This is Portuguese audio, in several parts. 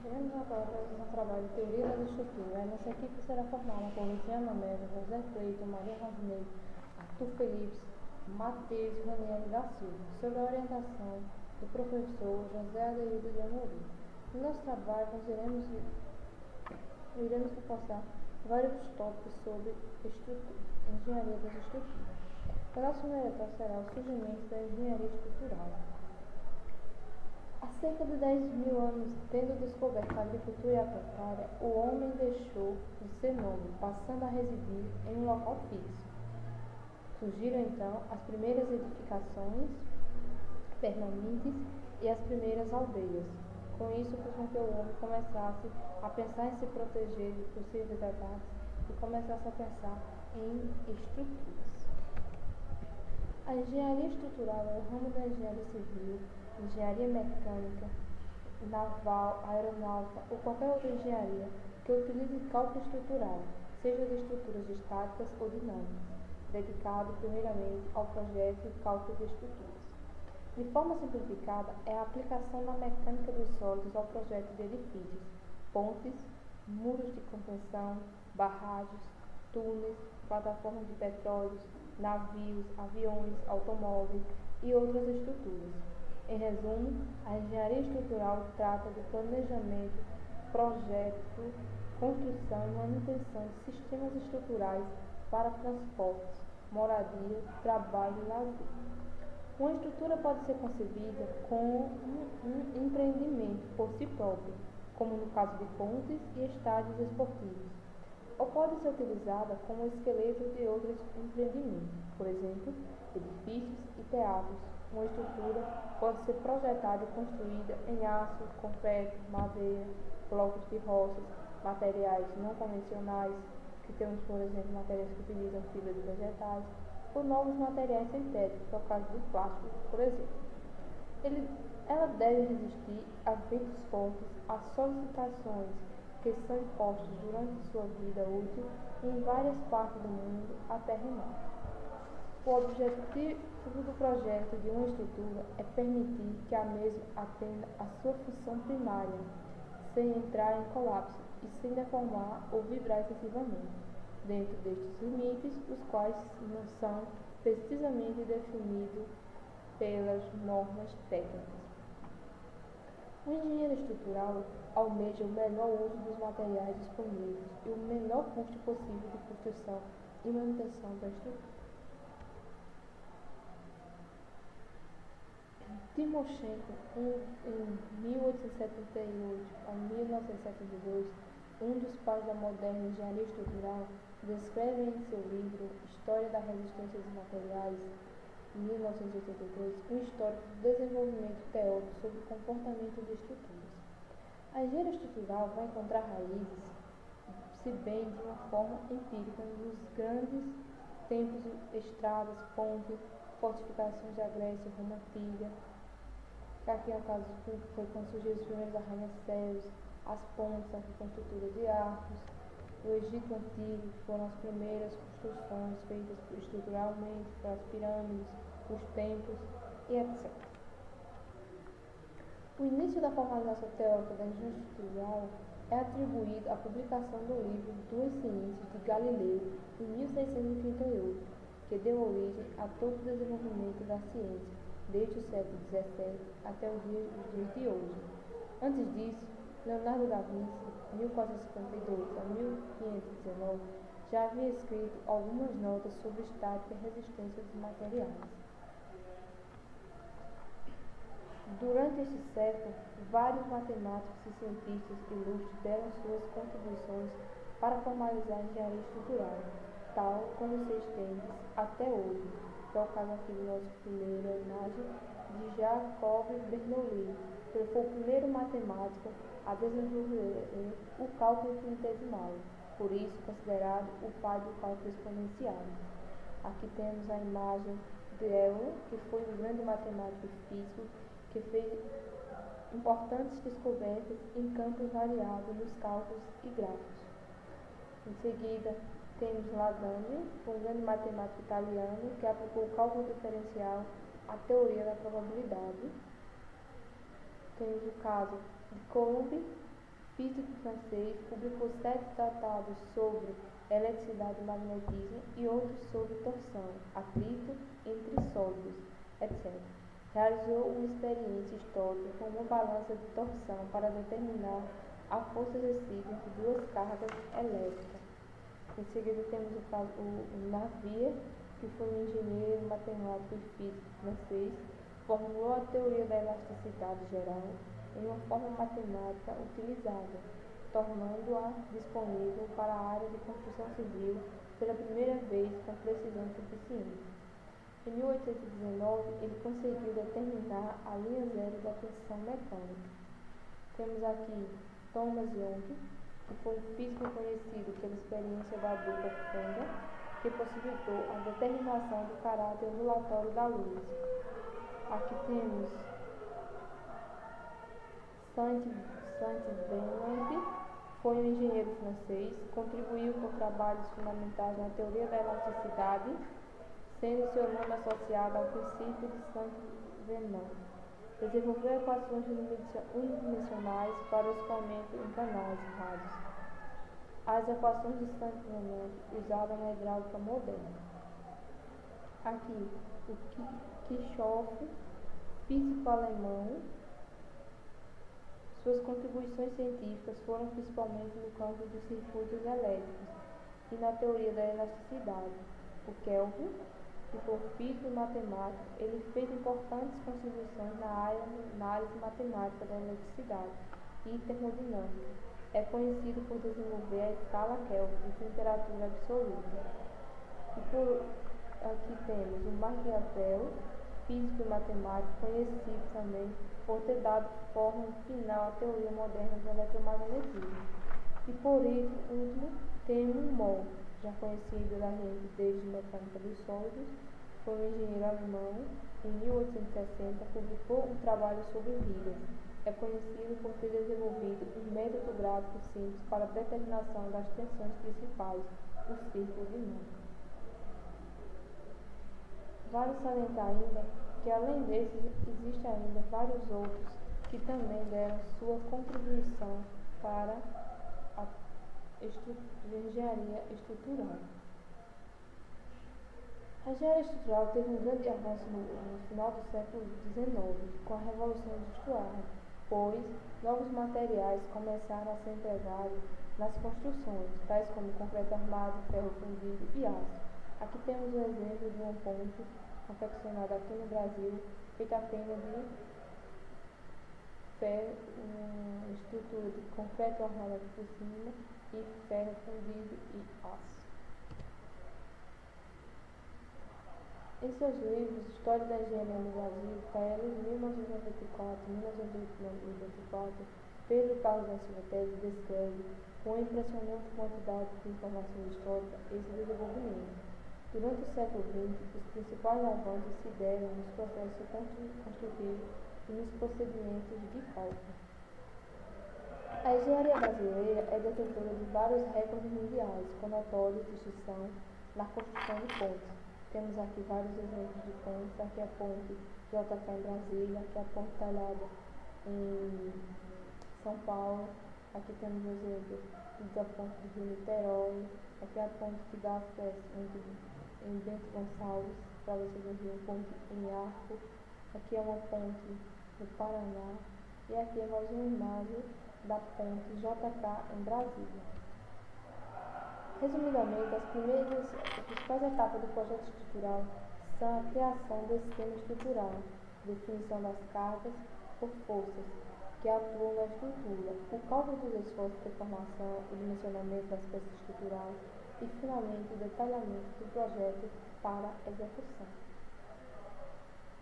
Iremos agora realizar um trabalho de teoria das estruturas. A nossa equipe será formada por Luciana Mello, José Cleiton, Maria Rodney, Arthur Felipe, Matheus e Ranieri da Silva, sob a orientação do professor José Adeildo de Amorim. No nosso trabalho, nós iremos reforçar vários tópicos sobre engenharia das estruturas. O nosso primeiro tópico será o surgimento da engenharia estrutural. Há cerca de 10.000 anos, tendo descoberto a agricultura e a pecuária, o homem deixou de ser nômade, passando a residir em um local fixo. Surgiram então as primeiras edificações permanentes e as primeiras aldeias. Com isso, fez com que o homem começasse a pensar em se proteger de possíveis ataques e começasse a pensar em estruturas. A engenharia estrutural é o ramo da engenharia civil, engenharia mecânica, naval, aeronáutica ou qualquer outra engenharia que utilize cálculo estrutural, seja de estruturas estáticas ou dinâmicas, dedicado primeiramente ao projeto e cálculo de estruturas. De forma simplificada, é a aplicação da mecânica dos sólidos ao projeto de edifícios, pontes, muros de contenção, barragens, túneis, plataformas de petróleo, navios, aviões, automóveis e outras estruturas. Em resumo, a engenharia estrutural trata do planejamento, projeto, construção e manutenção de sistemas estruturais para transportes, moradia, trabalho e lazer. Uma estrutura pode ser concebida como um empreendimento por si próprio, como no caso de pontes e estádios esportivos, ou pode ser utilizada como esqueleto de outros empreendimentos, por exemplo, edifícios e teatros. Uma estrutura pode ser projetada e construída em aço, concreto, madeira, blocos de rochas, materiais não convencionais, que temos, por exemplo, materiais que utilizam fibras vegetais, ou novos materiais sintéticos, que é o caso do plástico, por exemplo. Ela deve resistir a ventos fortes, a solicitações que são impostos durante sua vida útil em várias partes do mundo, a terra e mar. O objetivo do projeto de uma estrutura é permitir que a mesma atenda a sua função primária, sem entrar em colapso e sem deformar ou vibrar excessivamente, dentro destes limites, os quais não são precisamente definidos pelas normas técnicas. O engenheiro estrutural almeja o melhor uso dos materiais disponíveis e o menor custo possível de construção e manutenção da estrutura. Timoshenko, em 1878 a 1972, um dos pais da moderna engenharia estrutural, descreve em seu livro História da Resistência dos Materiais, em 1983, um histórico do desenvolvimento teórico sobre o comportamento de estruturas. A engenharia estrutural vai encontrar raízes, se bem de uma forma empírica, nos grandes templos, estradas, pontes, fortificações da Grécia, Roma Antiga, que aqui é o caso foi quando surgiram os primeiros arranha-céus, as pontes, as construtoras de arcos, o Egito Antigo, que foram as primeiras construções feitas estruturalmente para as pirâmides, os templos e etc. O início da formalização teórica da engenharia estrutural é atribuído à publicação do livro Duas Ciências de Galileu, em 1638, que deu origem a todo o desenvolvimento da ciência, desde o século XVII até os dias de hoje. Antes disso, Leonardo da Vinci, 1452 a 1519, já havia escrito algumas notas sobre estática e resistência dos materiais. Durante este século, vários matemáticos e cientistas ilustres deram suas contribuições para formalizar a engenharia estrutural, tal como se estende até hoje, que é o caso aqui do nosso primeiro imagem de Jacob Bernoulli, que foi o primeiro matemático a desenvolver o cálculo infinitesimal, por isso considerado o pai do cálculo exponencial. Aqui temos a imagem de Euler, que foi um grande matemático e físico que fez importantes descobertas em campos variados nos cálculos e gráficos. Em seguida, temos Lagrange, um grande matemático italiano que aplicou o cálculo diferencial à teoria da probabilidade. Temos o caso de Coulomb, físico francês, publicou 7 tratados sobre eletricidade e magnetismo e outros sobre torção, atrito entre sólidos, etc. Realizou uma experiência histórica com uma balança de torção para determinar a força exercida entre duas cargas elétricas. Em seguida temos o Navier, que foi um engenheiro, matemático e físico francês, formulou a teoria da elasticidade geral em uma forma matemática utilizada, tornando-a disponível para a área de construção civil pela primeira vez com precisão suficiente. Em 1819, ele conseguiu determinar a linha zero da tensão mecânica. Temos aqui Thomas Young, que foi um físico conhecido pela experiência da dupla funda, que possibilitou a determinação do caráter ondulatório da luz. Aqui temos Saint-Benoît, foi um engenheiro francês, contribuiu com trabalhos fundamentais na teoria da elasticidade, sendo seu nome associado ao princípio de Saint-Benoît. Desenvolveu equações unidimensionais para o escoamento em canais rasos. As equações de Saint-Benoît usadas na hidráulica moderna. Aqui, o Kirchhoff, físico alemão. Suas contribuições científicas foram principalmente no campo dos circuitos elétricos e na teoria da elasticidade. O Kelvin, que foi físico e matemático, ele fez importantes contribuições na análise matemática da eletricidade e termodinâmica. É conhecido por desenvolver a escala Kelvin de temperatura absoluta. Aqui temos o Maquiavel, físico e matemático, conhecido também por ter dado forma final à teoria moderna do eletromagnetismo. E por último, temos Moll, já conhecido da rede desde mecânica dos sólidos, foi um engenheiro alemão. Em 1860, publicou um trabalho sobre vigas. É conhecido por ter desenvolvido um método gráfico simples para a determinação das tensões principais, o círculo de Mohs. Vale salientar ainda que, além desses, existem ainda vários outros que também deram sua contribuição para a engenharia estrutural. A engenharia estrutural teve um grande avanço no final do século XIX, com a Revolução Industrial, pois novos materiais começaram a ser empregados nas construções, tais como concreto armado, ferro fundido e aço. Aqui temos o exemplo de uma ponte confeccionada aqui no Brasil, feita apenas de ferro, uma estrutura de concreto armado aqui por cima e ferro fundido e aço. Em seus livros História da Engenharia no Brasil, Taelis 1994, Pedro Carlos da Silva Teles descreve com uma impressionante quantidade de informação histórica esse desenvolvimento. Durante o século XX, os principais avanços se deram nos processos construtivos e nos procedimentos de cálculo. A engenharia brasileira é detentora de vários recordes mundiais, com notória distinção na construção de pontes. Temos aqui vários exemplos de pontes. Aqui a ponte JK em Brasília, aqui a ponte talhada em São Paulo. Aqui temos o exemplo da ponte de Rio Niterói. Aqui a ponte que dá acesso em Bento Gonçalves, para vocês verem, a ponte em Arco. Aqui é uma ponte no Paraná. E aqui é mais uma imagem da ponte JK em Brasília. Resumidamente, as principais etapas do projeto estrutural são a criação do esquema estrutural, definição das cargas por forças que atuam na estrutura, o cálculo dos esforços de formação e dimensionamento das peças estruturais e, finalmente, o detalhamento do projeto para execução.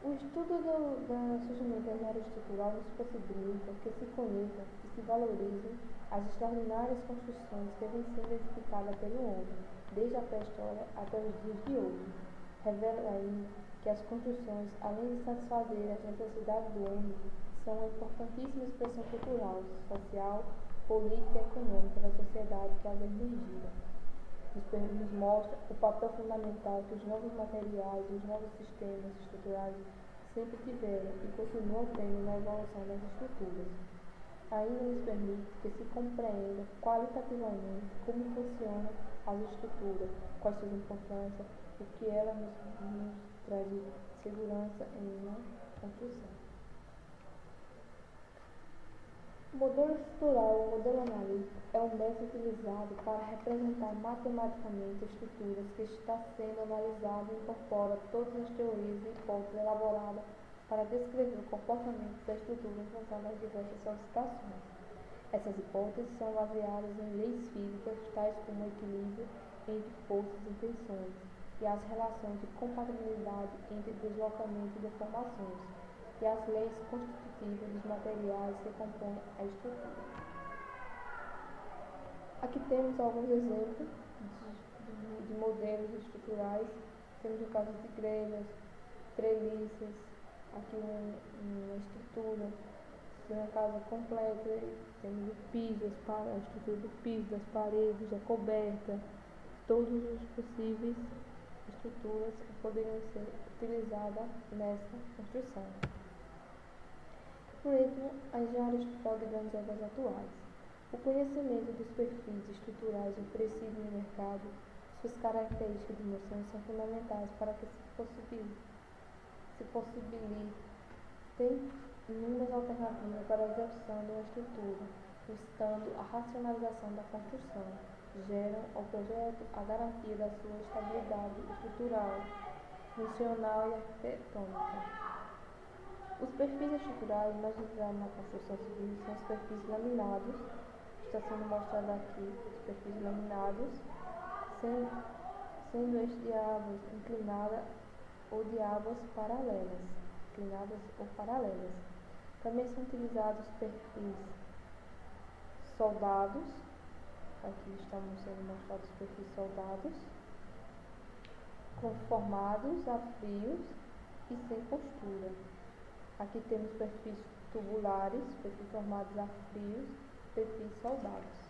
O estudo do surgimento da engenharia estrutural nos possibilita que se conheçam e se valorizem as extraordinárias construções que vêm sendo edificadas pelo homem, desde a pré-história até os dias de hoje. Revela ainda que as construções, além de satisfazer as necessidades do homem, são uma importantíssima expressão cultural, social, política e econômica da sociedade que as dirigira. Nos mostra o papel fundamental que os novos materiais e os novos sistemas estruturais sempre tiveram e continuam tendo na evolução das estruturas. ainda nos permite que se compreenda qualitativamente como funcionam as estruturas, quais suas importâncias, o que ela nos traz de segurança em uma construção. O modelo estrutural ou modelo analítico é um método utilizado para representar matematicamente estruturas que está sendo analisada e incorpora todas as teorias e hipóteses elaboradas para descrever o comportamento da estrutura em função das diversas solicitações. Essas hipóteses são baseadas em leis físicas, tais como o equilíbrio entre forças e tensões e as relações de compatibilidade entre deslocamento e deformações, e as leis constitutivas dos materiais que compõem a estrutura. Aqui temos alguns exemplos de modelos estruturais. Temos o caso de grelhas, treliças, aqui uma estrutura de uma casa completa. Temos o piso, a estrutura do piso, das paredes, a coberta, todos os possíveis estruturas que poderiam ser utilizadas nessa construção. Por último, a engenharia estrutural de grandes obras atuais. O conhecimento dos perfis estruturais oferecidos no mercado, suas características de moção são fundamentais para que se possibilitem inúmeras alternativas para a execução de uma estrutura, buscando a racionalização da construção, geram ao projeto a garantia da sua estabilidade estrutural, funcional e arquitetônica. Os perfis estruturais mais utilizados na construção civil são os perfis laminados, está sendo mostrado aqui os perfis laminados, sendo este de águas inclinadas ou de águas paralelas, inclinadas ou paralelas. Também são utilizados perfis soldados, aqui estão sendo mostrados os perfis soldados, conformados a frios e sem costura. Aqui temos perfis tubulares, perfis formados a frios, perfis soldados.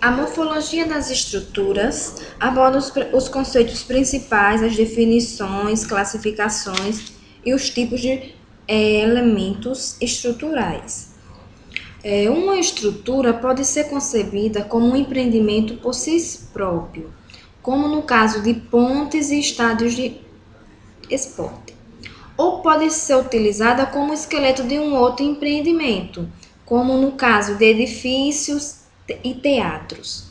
A morfologia das estruturas aborda os conceitos principais, as definições, classificações e os tipos de elementos estruturais. Uma estrutura pode ser concebida como um empreendimento por si próprio, como no caso de pontes e estádios de esporte, ou pode ser utilizada como esqueleto de um outro empreendimento, como no caso de edifícios e teatros.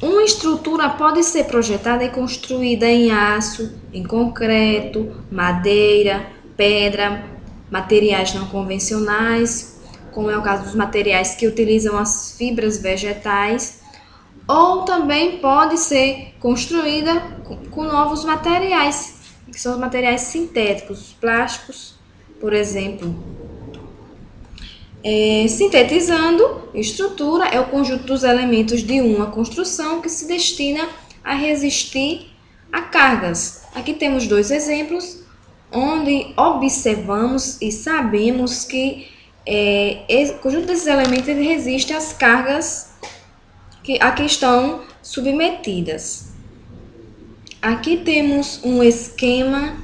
Uma estrutura pode ser projetada e construída em aço, em concreto, madeira, pedra, materiais não convencionais, como é o caso dos materiais que utilizam as fibras vegetais, ou também pode ser construída com novos materiais, que são os materiais sintéticos, plásticos, por exemplo. Sintetizando, estrutura é o conjunto dos elementos de uma construção que se destina a resistir a cargas. Aqui temos dois exemplos, onde observamos e sabemos que o conjunto desses elementos resiste às cargas a que estão submetidas. Aqui temos um esquema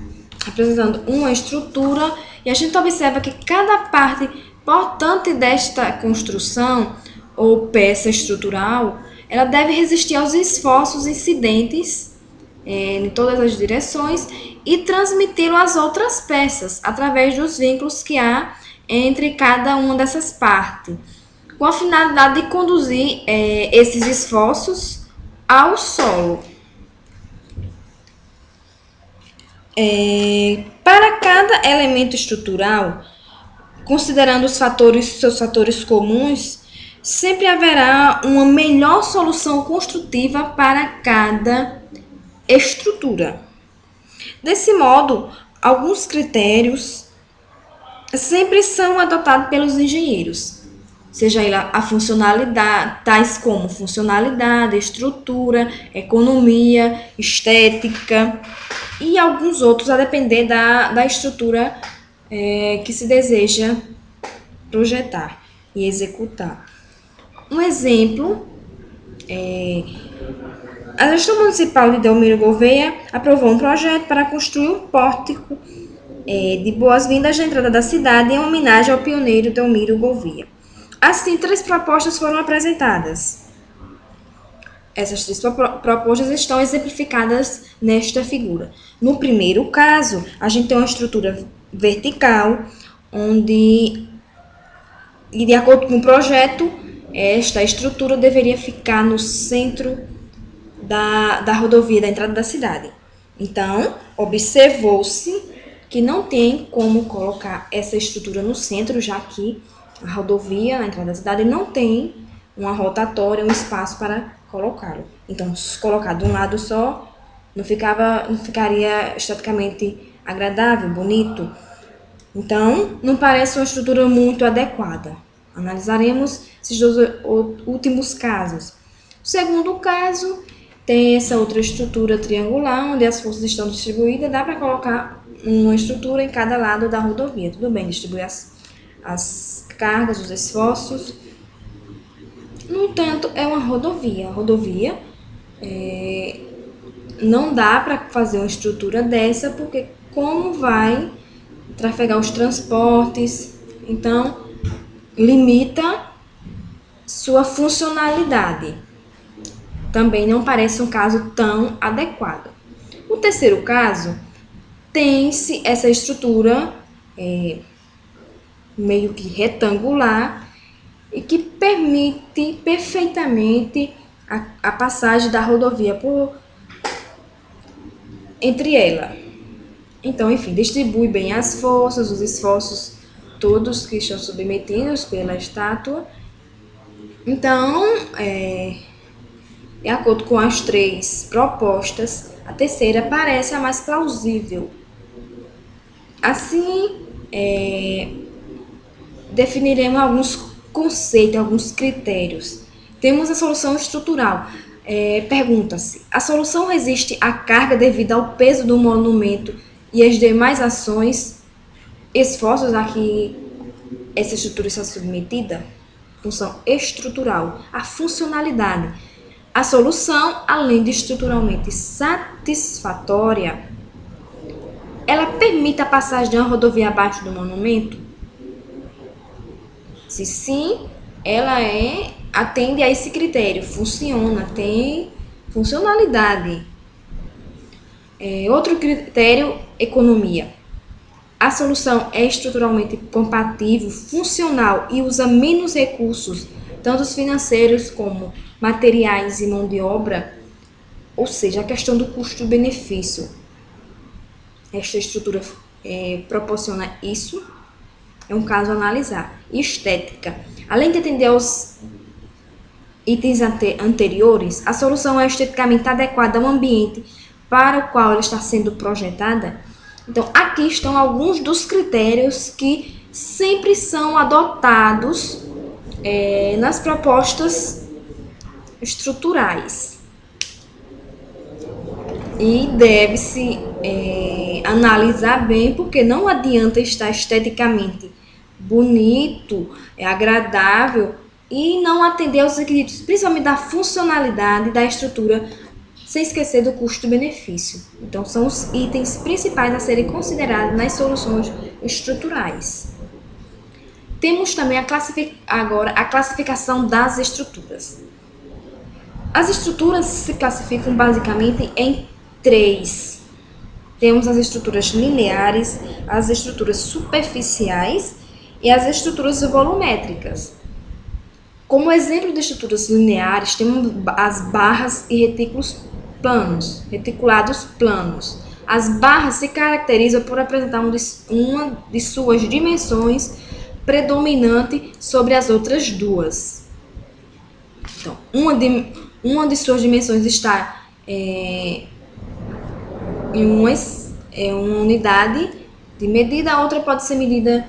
representando uma estrutura e a gente observa que cada parte importante desta construção ou peça estrutural, ela deve resistir aos esforços incidentes em todas as direções e transmiti-lo às outras peças através dos vínculos que há entre cada uma dessas partes, com a finalidade de conduzir esses esforços ao solo. Para cada elemento estrutural, considerando seus fatores comuns, sempre haverá uma melhor solução construtiva para cada estrutura. Desse modo, alguns critérios sempre são adotados pelos engenheiros, seja a funcionalidade, tais como funcionalidade, estrutura, economia, estética e alguns outros, a depender da estrutura que se deseja projetar e executar. Um exemplo, a gestão municipal de Delmiro Gouveia aprovou um projeto para construir um pórtico de boas-vindas na entrada da cidade em homenagem ao pioneiro Delmiro Gouveia. Assim, 3 propostas foram apresentadas. Essas 3 propostas estão exemplificadas nesta figura. No primeiro caso, a gente tem uma estrutura vertical, onde, de acordo com o projeto, esta estrutura deveria ficar no centro da rodovia, da entrada da cidade. Então, observou-se que não tem como colocar essa estrutura no centro, já que a rodovia, na entrada da cidade, não tem uma rotatória, um espaço para colocá-lo. Então, se colocar de um lado só, não ficaria esteticamente agradável, bonito. Então, não parece uma estrutura muito adequada. Analisaremos esses 2 últimos casos. O segundo caso tem essa outra estrutura triangular, onde as forças estão distribuídas. Dá para colocar uma estrutura em cada lado da rodovia. Tudo bem, distribuir as cargas, os esforços. No entanto, é uma rodovia. A rodovia não dá para fazer uma estrutura dessa, porque como vai trafegar os transportes? Então, limita sua funcionalidade. Também não parece um caso tão adequado. No terceiro caso, tem-se essa estrutura meio que retangular e que permite perfeitamente a passagem da rodovia entre ela. Então, enfim, distribui bem as forças, os esforços todos que estão submetidos pela estátua. Então, de acordo com as 3 propostas, a terceira parece a mais plausível. Assim, definiremos alguns conceitos, alguns critérios. Temos a solução estrutural. Pergunta-se: a solução resiste à carga devido ao peso do monumento e as demais esforços a que essa estrutura está submetida? Função estrutural. A funcionalidade. A solução, além de estruturalmente satisfatória, ela permite a passagem de uma rodovia abaixo do monumento? Se sim, ela atende a esse critério, funciona, tem funcionalidade. Outro critério, economia. A solução é estruturalmente compatível, funcional e usa menos recursos, tanto financeiros como materiais e mão de obra, ou seja, a questão do custo-benefício. Esta estrutura proporciona isso, é um caso a analisar. Estética. Além de atender aos itens anteriores, a solução é esteticamente adequada ao ambiente para o qual ela está sendo projetada. Então, aqui estão alguns dos critérios que sempre são adotados nas propostas estruturais. E deve-se analisar bem, porque não adianta estar esteticamente bonito, agradável, e não atender aos requisitos, principalmente da funcionalidade da estrutura, sem esquecer do custo-benefício. Então, são os itens principais a serem considerados nas soluções estruturais. Temos também agora a classificação das estruturas. As estruturas se classificam basicamente em 3. Temos as estruturas lineares, as estruturas superficiais e as estruturas volumétricas. Como exemplo de estruturas lineares, temos as barras e reticulados planos. As barras se caracterizam por apresentar uma de suas dimensões predominante sobre as outras 2. Então, uma de suas dimensões está em uma unidade de medida, a outra pode ser medida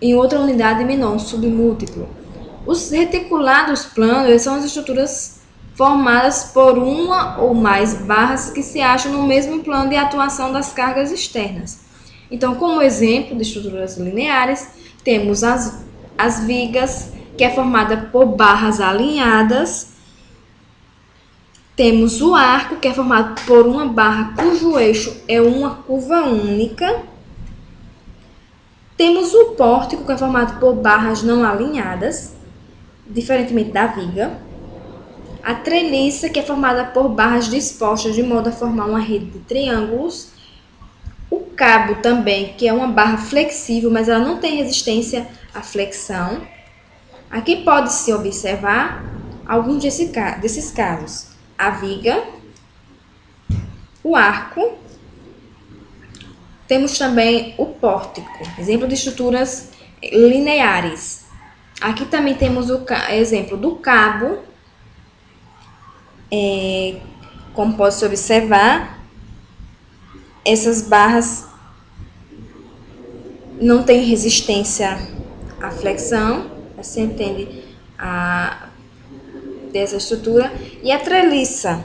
em outra unidade menor, um submúltiplo. Os reticulados planos são as estruturas formadas por uma ou mais barras que se acham no mesmo plano de atuação das cargas externas. Então, como exemplo de estruturas lineares, temos as vigas, que é formada por barras alinhadas. Temos o arco, que é formado por uma barra cujo eixo é uma curva única. Temos o pórtico, que é formado por barras não alinhadas, diferentemente da viga. A treliça, que é formada por barras dispostas de modo a formar uma rede de triângulos. O cabo também, que é uma barra flexível, mas ela não tem resistência à flexão. Aqui pode-se observar alguns desses casos. A viga, o arco, temos também o pórtico, exemplo de estruturas lineares. Aqui também temos o exemplo do cabo, como pode-se observar, essas barras não têm resistência à flexão, você entende dessa estrutura. E a treliça,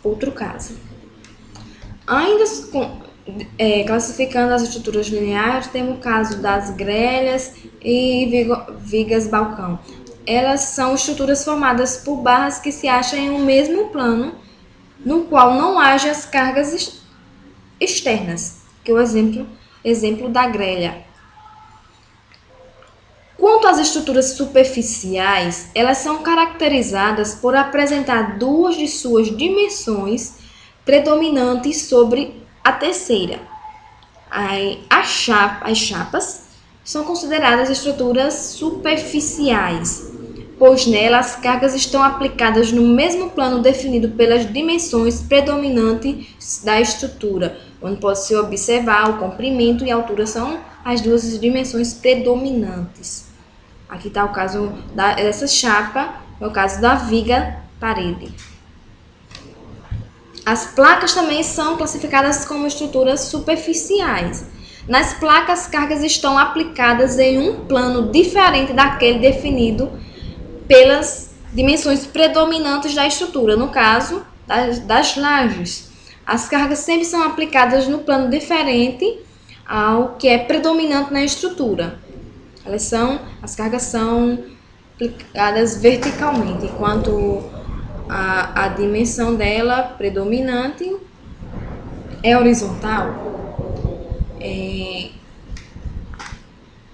outro caso. Ainda classificando as estruturas lineares, temos o caso das grelhas e vigas balcão. Elas são estruturas formadas por barras que se acham em um mesmo plano, no qual não haja as cargas externas, que é o exemplo da grelha. Quanto às estruturas superficiais, elas são caracterizadas por apresentar duas de suas dimensões predominantes sobre a terceira. As chapas são consideradas estruturas superficiais, pois nelas as cargas estão aplicadas no mesmo plano definido pelas dimensões predominantes da estrutura, onde pode-se observar o comprimento e a altura são as duas dimensões predominantes. Aqui está o caso dessa chapa, é o caso da viga parede. As placas também são classificadas como estruturas superficiais. Nas placas, as cargas estão aplicadas em um plano diferente daquele definido pelas dimensões predominantes da estrutura, no caso das lajes. As cargas sempre são aplicadas no plano diferente ao que é predominante na estrutura. As cargas são aplicadas verticalmente, enquanto a dimensão dela predominante é horizontal.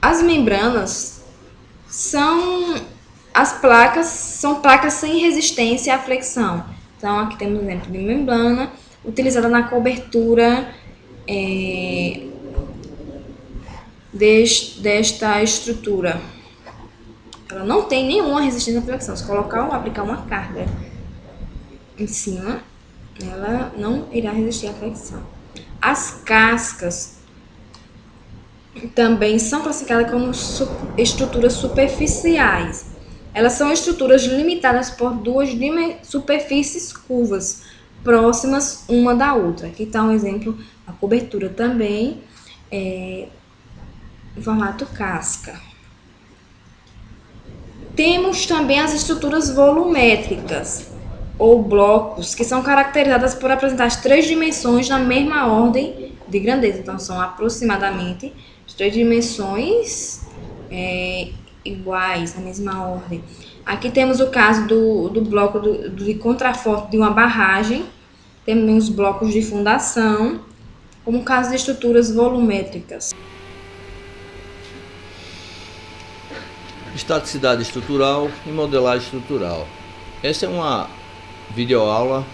As membranas são placas sem resistência à flexão. Então, aqui temos um exemplo de membrana utilizada na cobertura desta estrutura. Ela não tem nenhuma resistência à flexão. Se colocar ou aplicar uma carga em cima, ela não irá resistir à flexão. As cascas também são classificadas como estruturas superficiais. Elas são estruturas limitadas por duas superfícies curvas, próximas uma da outra. Aqui está um exemplo, a cobertura também em formato casca. Temos também as estruturas volumétricas, ou blocos, que são caracterizadas por apresentar as três dimensões na mesma ordem de grandeza. Então, são aproximadamente as três dimensões iguais, na mesma ordem. Aqui temos o caso do bloco de contraforte de uma barragem. Temos os blocos de fundação, como o caso de estruturas volumétricas. Estaticidade estrutural e modelagem estrutural. Essa é uma videoaula.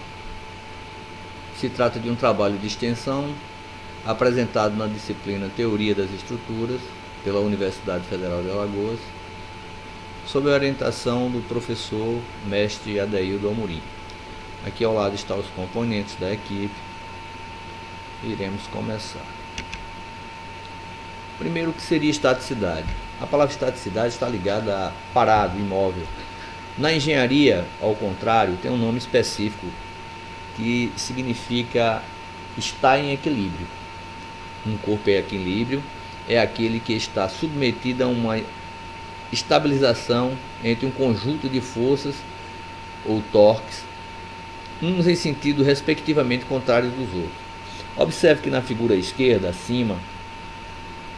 Se trata de um trabalho de extensão apresentado na disciplina Teoria das Estruturas pela Universidade Federal de Alagoas, sob a orientação do professor mestre Adeildo Amorim. Aqui ao lado estão os componentes da equipe. Iremos começar. Primeiro, o que seria estaticidade? A palavra estaticidade está ligada a parado, imóvel. Na engenharia, ao contrário, tem um nome específico que significa estar em equilíbrio. Um corpo em equilíbrio é aquele que está submetido a uma estabilização entre um conjunto de forças ou torques, uns em sentido respectivamente contrário dos outros. Observe que na figura esquerda, acima,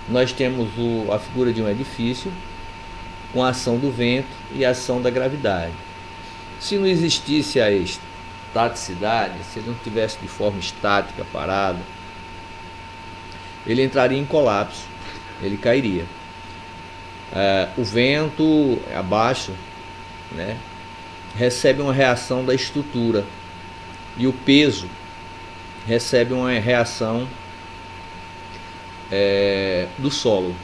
nós temos a figura de um edifício com a ação do vento e a ação da gravidade. Se não existisse a estaticidade, se ele não estivesse de forma estática, parada, ele entraria em colapso, ele cairia. O vento abaixo, né, recebe uma reação da estrutura e o peso recebe uma reação do solo.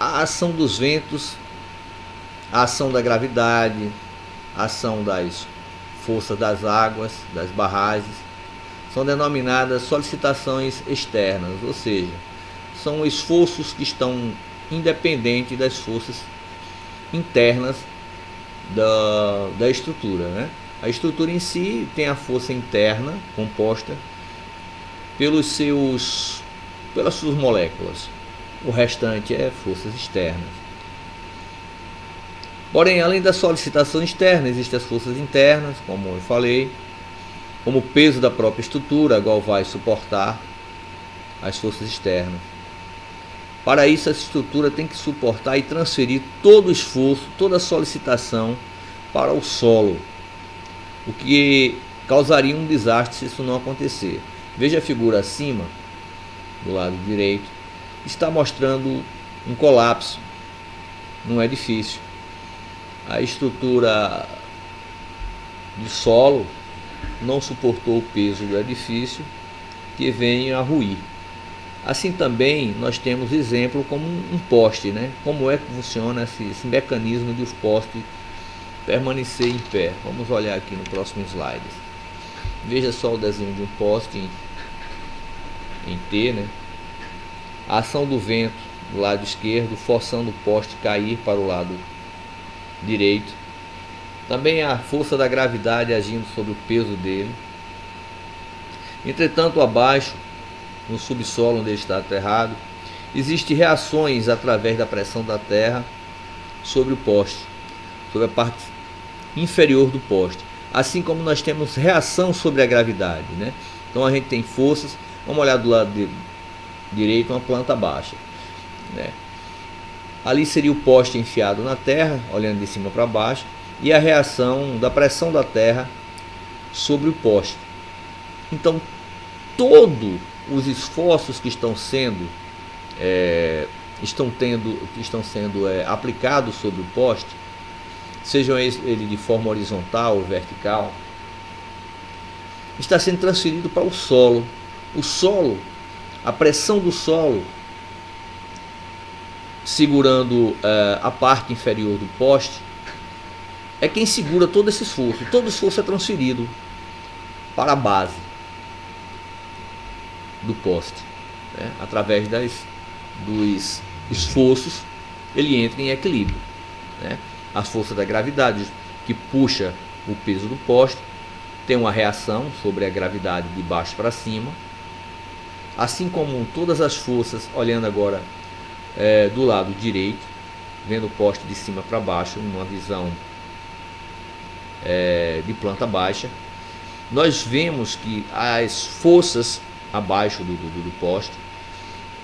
A ação dos ventos, a ação da gravidade, a ação das forças das águas, das barragens, são denominadas solicitações externas, ou seja, são esforços que estão independentes das forças internas da estrutura, né? A estrutura em si tem a força interna composta pelas suas moléculas. O restante é forças externas. Porém, além da solicitação externa, existem as forças internas, como eu falei, como o peso da própria estrutura, a qual vai suportar as forças externas. Para isso, a estrutura tem que suportar e transferir todo o esforço, toda a solicitação para o solo, o que causaria um desastre se isso não acontecer. Veja a figura acima, do lado direito, está mostrando um colapso num edifício. A estrutura de solo não suportou o peso do edifício, que vem a ruir. Assim também nós temos exemplo como um poste, né? Como é que funciona esse mecanismo de os postes permanecer em pé. Vamos olhar aqui no próximo slide. Veja só o desenho de um poste em T, né? A ação do vento do lado esquerdo forçando o poste cair para o lado direito. Também a força da gravidade agindo sobre o peso dele. Entretanto, abaixo, no subsolo onde ele está aterrado, existem reações através da pressão da terra sobre o poste, sobre a parte inferior do poste. Assim como nós temos reação sobre a gravidade, né? Então a gente tem forças. Vamos olhar do lado direito, uma planta baixa, né? Ali seria o poste enfiado na terra, olhando de cima para baixo, e a reação da pressão da terra sobre o poste. Então, todos os esforços que estão sendo aplicados sobre o poste, sejam ele de forma horizontal ou vertical, está sendo transferido para o solo. O solo, a pressão do solo, segurando a parte inferior do poste, é quem segura todo esse esforço. Todo o esforço é transferido para a base do poste, né? Através dos esforços, ele entra em equilíbrio, né? A força da gravidade que puxa o peso do poste tem uma reação sobre a gravidade de baixo para cima, assim como todas as forças, olhando agora do lado direito, vendo o poste de cima para baixo, numa visão de planta baixa, nós vemos que as forças abaixo do poste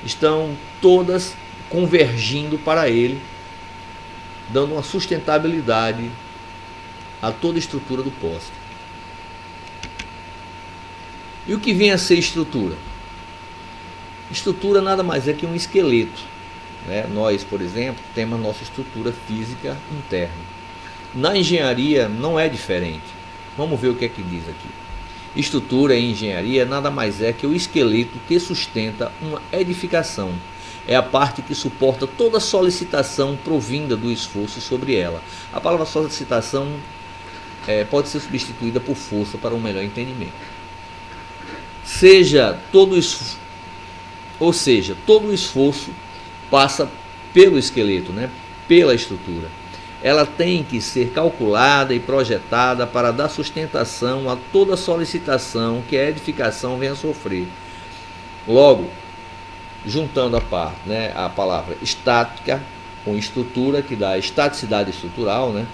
estão todas convergindo para ele, dando uma sustentabilidade a toda a estrutura do poste. E o que vem a ser estrutura? Estrutura nada mais é que um esqueleto, né? Nós, por exemplo, temos a nossa estrutura física interna. Na engenharia não é diferente. Vamos ver o que é que diz aqui. Estrutura em engenharia nada mais é que o esqueleto que sustenta uma edificação. É a parte que suporta toda a solicitação provinda do esforço sobre ela. A palavra solicitação pode ser substituída por força para um melhor entendimento. Todo o esforço passa pelo esqueleto, né? Pela estrutura. Ela tem que ser calculada e projetada para dar sustentação a toda solicitação que a edificação venha a sofrer. Logo, juntando a palavra estática com estrutura, que dá estaticidade estrutural, né?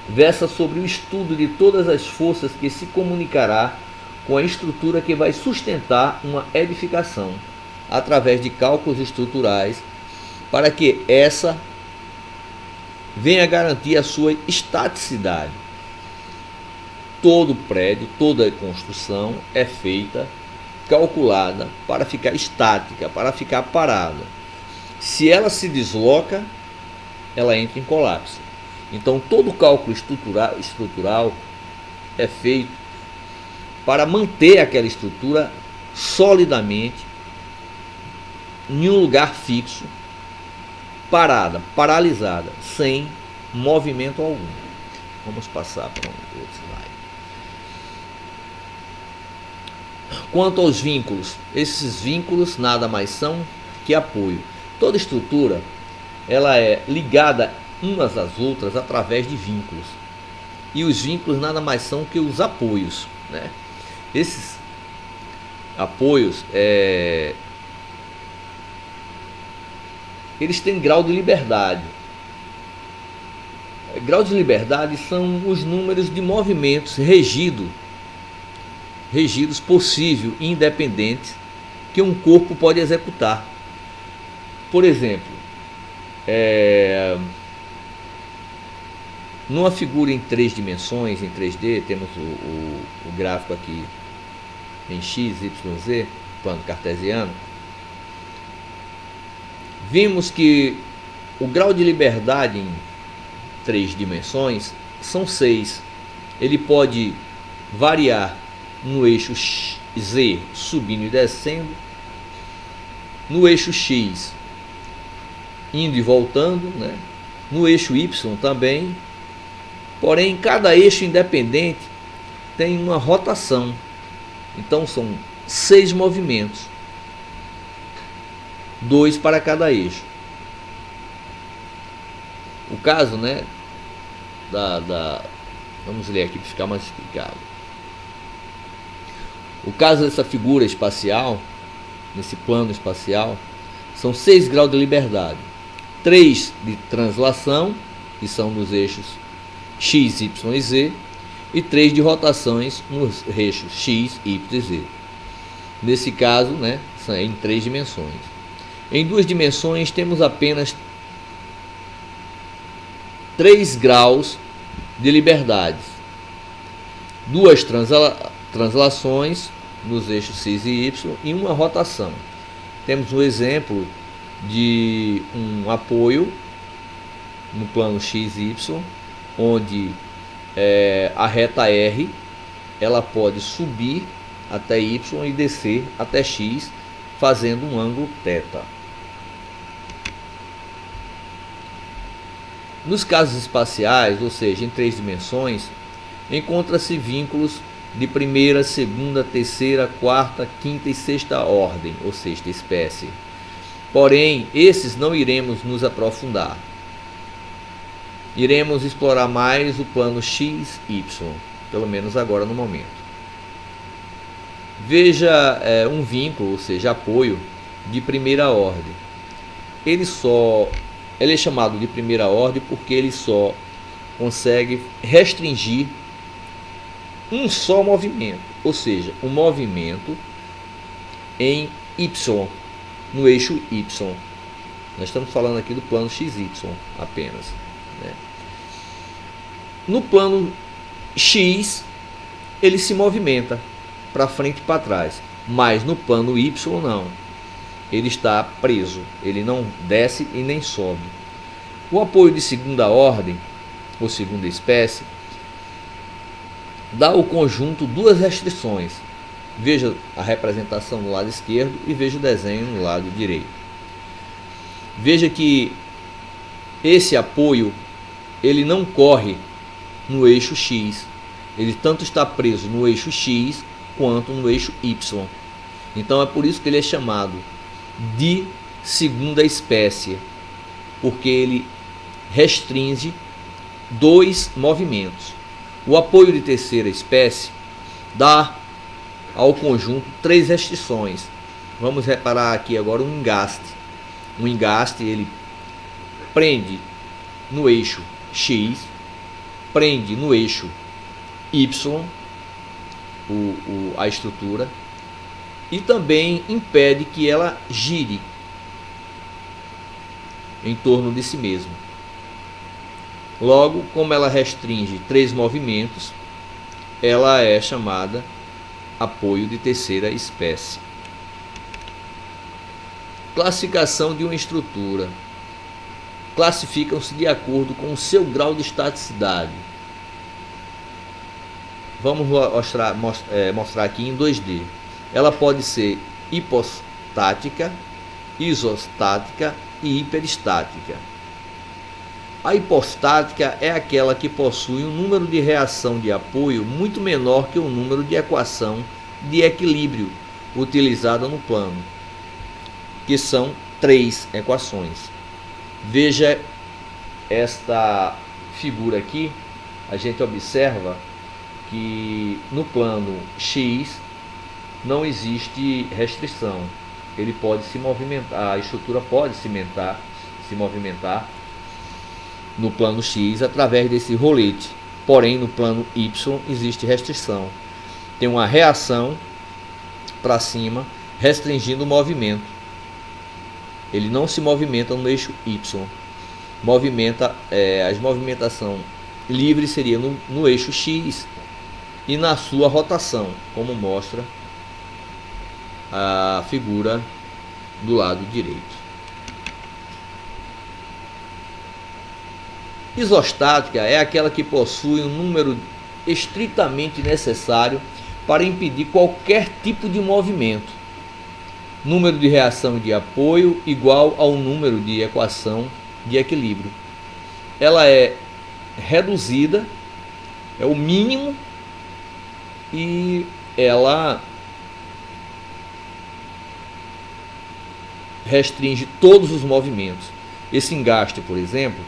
Versa sobre o estudo de todas as forças que se comunicará com a estrutura que vai sustentar uma edificação, através de cálculos estruturais, para que essa venha garantir a sua estaticidade. todo prédio, toda construção é feita, calculada para ficar estática, para ficar parada. Se ela se desloca, ela entra em colapso. Então todo cálculo estrutural é feito para manter aquela estrutura solidamente em um lugar fixo, parada, paralisada, sem movimento algum. Vamos passar para um outro slide. Quanto aos vínculos, esses vínculos nada mais são que apoio. Toda estrutura ela é ligada umas às outras através de vínculos. E os vínculos nada mais são que os apoios, né? Esses apoios eles têm grau de liberdade. Grau de liberdade são os números de movimentos regidos possível e independentes que um corpo pode executar. Por exemplo, numa figura em 3 dimensões, em 3D, temos o gráfico aqui em X, Y, Z, plano cartesiano. Vimos que o grau de liberdade em 3 dimensões são 6. Ele pode variar no eixo Z, subindo e descendo, no eixo X, indo e voltando, né? No eixo Y também. Porém, cada eixo independente tem uma rotação. Então são 6 movimentos, 2 para cada eixo. O caso, né, vamos ler aqui para ficar mais explicado. O caso dessa figura espacial, nesse plano espacial, são 6 graus de liberdade. 3 de translação, que são nos eixos X, Y e Z, e 3 de rotações nos eixos X, Y e Z. Nesse caso, né, são em 3 dimensões. Em 2 dimensões temos apenas 3 graus de liberdade. 2 translações nos eixos X e Y e uma rotação. Temos um exemplo de um apoio no plano X e Y, onde a reta R ela pode subir até Y e descer até X, fazendo um ângulo θ. Nos casos espaciais, ou seja, em 3 dimensões, encontra-se vínculos de primeira, segunda, terceira, quarta, quinta e sexta ordem, ou sexta espécie. Porém, esses não iremos nos aprofundar. Iremos explorar mais o plano X, Y, pelo menos agora no momento. Veja um vínculo, ou seja, apoio de primeira ordem. Ele é chamado de primeira ordem porque ele só consegue restringir um só movimento, ou seja, um movimento em Y, no eixo Y. Nós estamos falando aqui do plano XY apenas, né? No plano X, ele se movimenta para frente e para trás, mas no plano Y não. Ele está preso, ele não desce e nem sobe. O apoio de segunda ordem, ou segunda espécie, dá ao conjunto 2 restrições. Veja a representação no lado esquerdo e veja o desenho no lado direito. Veja que esse apoio ele não corre no eixo X. Ele tanto está preso no eixo X quanto no eixo Y. Então é por isso que ele é chamado de segunda espécie, porque ele restringe 2 movimentos. O apoio de terceira espécie dá ao conjunto 3 restrições. Vamos reparar aqui agora um engaste. O engaste ele prende no eixo X, prende no eixo Y a estrutura e também impede que ela gire em torno de si mesma. Logo, como ela restringe 3 movimentos, ela é chamada apoio de terceira espécie. Classificação de uma estrutura. Classificam-se de acordo com o seu grau de estaticidade. Vamos mostrar aqui em 2D. Ela pode ser hipostática, isostática e hiperestática. A hipostática é aquela que possui um número de reação de apoio muito menor que o número de equação de equilíbrio utilizada no plano, que são 3 equações. Veja esta figura aqui, a gente observa que no plano X não existe restrição. Ele pode se movimentar, a estrutura pode se movimentar no plano X através desse rolete. Porém, no plano Y existe restrição. Tem uma reação para cima restringindo o movimento. Ele não se movimenta no eixo Y. A movimentação livre seria no eixo X e na sua rotação, como mostra a figura do lado direito. Isostática é aquela que possui um número estritamente necessário para impedir qualquer tipo de movimento. Número de reação de apoio igual ao número de equação de equilíbrio. Ela é reduzida, é o mínimo, e ela restringe todos os movimentos. Esse engaste, por exemplo,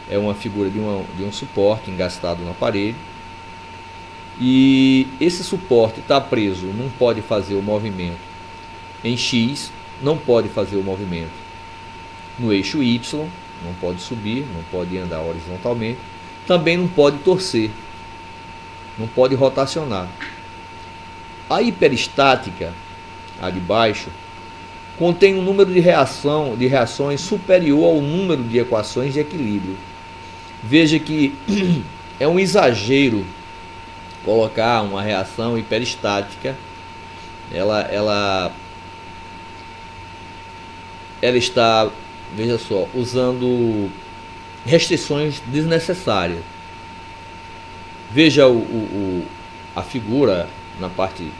é uma figura de um suporte engastado na parede, e esse suporte está preso, não pode fazer o movimento em X, não pode fazer o movimento no eixo Y, não pode subir, não pode andar horizontalmente, também não pode torcer, não pode rotacionar. A hiperestática, a de baixo, contém um número de reações superior ao número de equações de equilíbrio. Veja que é um exagero colocar uma reação hiperestática. Ela está, veja só, usando restrições desnecessárias. Veja a figura na parte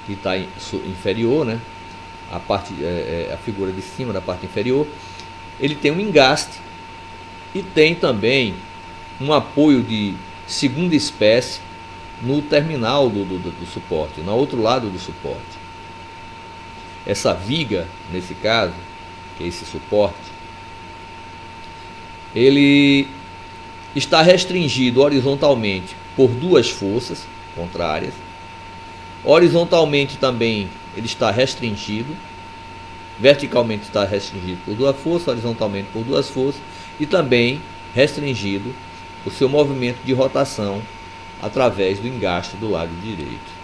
que está inferior, né? A figura de cima da parte inferior. Ele tem um engaste e tem também um apoio de segunda espécie no terminal do suporte, no outro lado do suporte. Essa viga, nesse caso, que é esse suporte, ele está restringido horizontalmente por duas forças contrárias. Horizontalmente também ele está restringido, verticalmente está restringido por duas forças, horizontalmente por duas forças, e também restringido o seu movimento de rotação através do engaste do lado direito.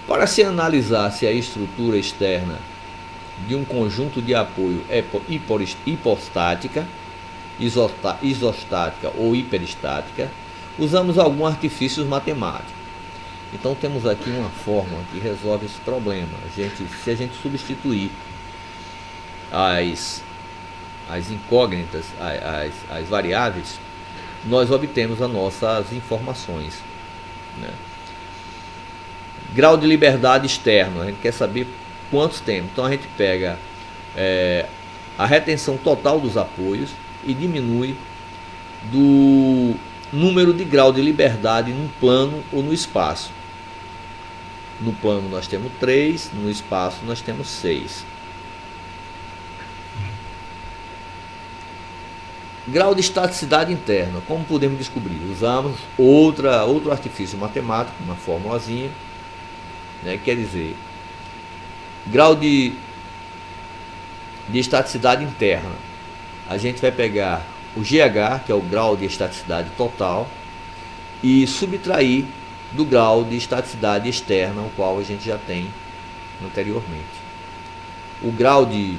Para se analisar se a estrutura externa de um conjunto de apoio é hipostática, isostática ou hiperestática, usamos alguns artifícios matemáticos. Então temos aqui uma fórmula que resolve esse problema. Se a gente substituir as incógnitas, as variáveis, nós obtemos as nossas informações, né? Grau de liberdade externo, a gente quer saber quantos temos. Então a gente pega a retenção total dos apoios e diminui do número de grau de liberdade no plano ou no espaço. No plano nós temos 3, no espaço nós temos 6. Grau de estaticidade interna, como podemos descobrir? Usamos outro artifício matemático, uma formulazinha, né? Quer dizer, grau de estaticidade interna, a gente vai pegar o GH, que é o grau de estaticidade total, e subtrair do grau de estaticidade externa, o qual a gente já tem anteriormente. O grau de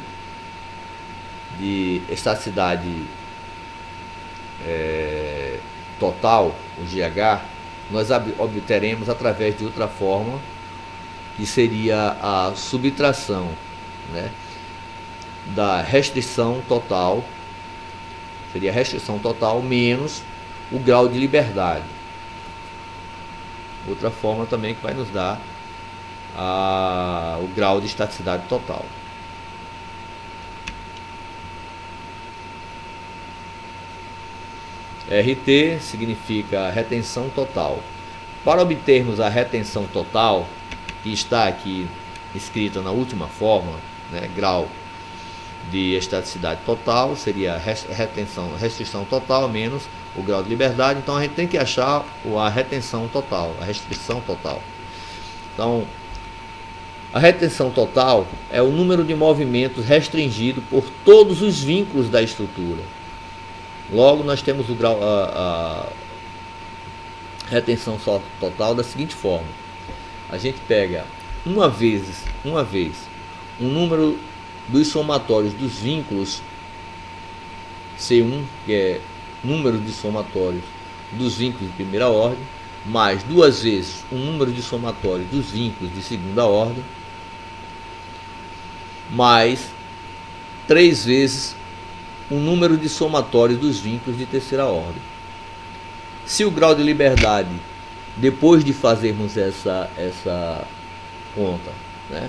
total, o GH, nós obteremos através de outra fórmula, que seria a subtração, né, da restrição total, seria a restrição total menos o grau de liberdade. Outra fórmula também que vai nos dar o grau de estaticidade total. RT significa retenção total. Para obtermos a retenção total, que está aqui escrita na última fórmula, né, grau de estaticidade total, seria restrição total menos o grau de liberdade. Então a gente tem que achar a retenção total, a restrição total. Então, a retenção total é o número de movimentos restringido por todos os vínculos da estrutura. Logo, nós temos o grau, a retenção total da seguinte forma: a gente pega uma vez o número dos somatórios dos vínculos C1, que é número de somatórios dos vínculos de primeira ordem, mais duas vezes o número de somatórios dos vínculos de segunda ordem, mais 3 vezes o número de somatórios dos vínculos de terceira ordem. Se o grau de liberdade, depois de fazermos essa conta, né,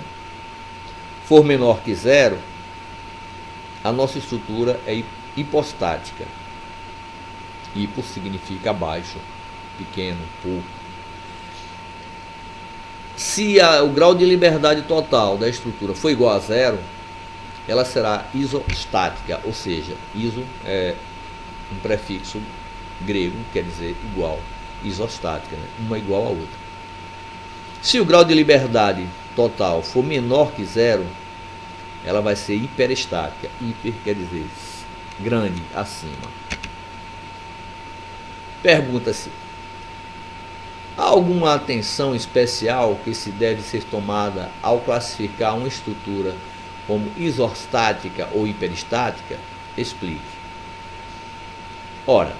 for menor que 0, a nossa estrutura é hipostática. Hipo significa baixo, pequeno, pouco. Se o grau de liberdade total da estrutura for igual a 0, ela será isostática, ou seja, iso é um prefixo grego, quer dizer igual, isostática, né? Uma igual a outra. Se o grau de liberdade total for menor que 0, ela vai ser hiperestática. Hiper quer dizer grande, acima. Pergunta-se: há alguma atenção especial que se deve ser tomada ao classificar uma estrutura como isostática ou hiperestática? Explique. Ora,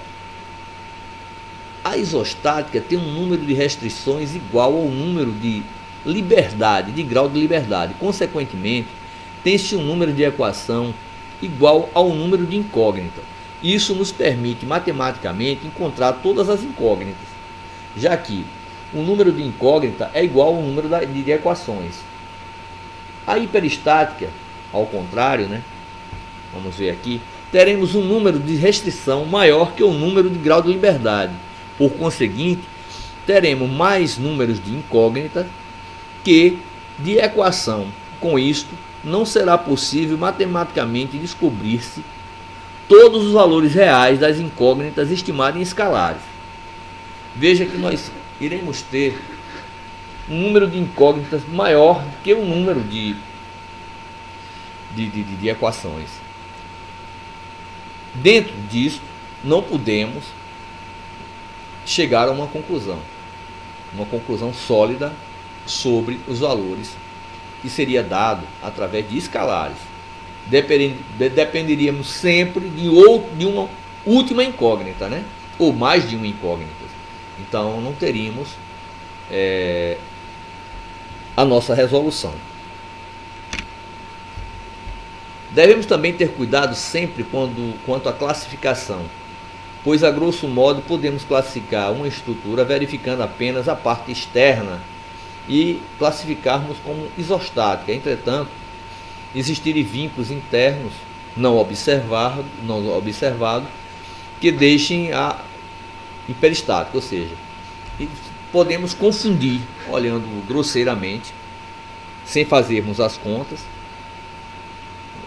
a isostática tem um número de restrições igual ao número de liberdade, de grau de liberdade. Consequentemente, tem-se um número de equação igual ao número de incógnitas. Isso nos permite matematicamente encontrar todas as incógnitas, já que o número de incógnita é igual ao número de equações. A hiperestática, ao contrário, né? Vamos ver aqui, teremos um número de restrição maior que o número de grau de liberdade. Por conseguinte, teremos mais números de incógnita que de equação. Com isto, não será possível matematicamente descobrir-se todos os valores reais das incógnitas estimadas em escalares. Veja que nós iremos ter um número de incógnitas maior que o número de equações. Dentro disso, não podemos chegar a uma conclusão sólida sobre os valores que seria dado através de escalares. Dependeríamos sempre de uma última incógnita, né? Ou mais de uma incógnita. Então não teríamos a nossa resolução. Devemos também ter cuidado sempre quanto à classificação, pois a grosso modo podemos classificar uma estrutura verificando apenas a parte externa e classificarmos como isostática. Entretanto, existirem vínculos internos não observados que deixem a hiperestática, ou seja, podemos confundir, olhando grosseiramente, sem fazermos as contas,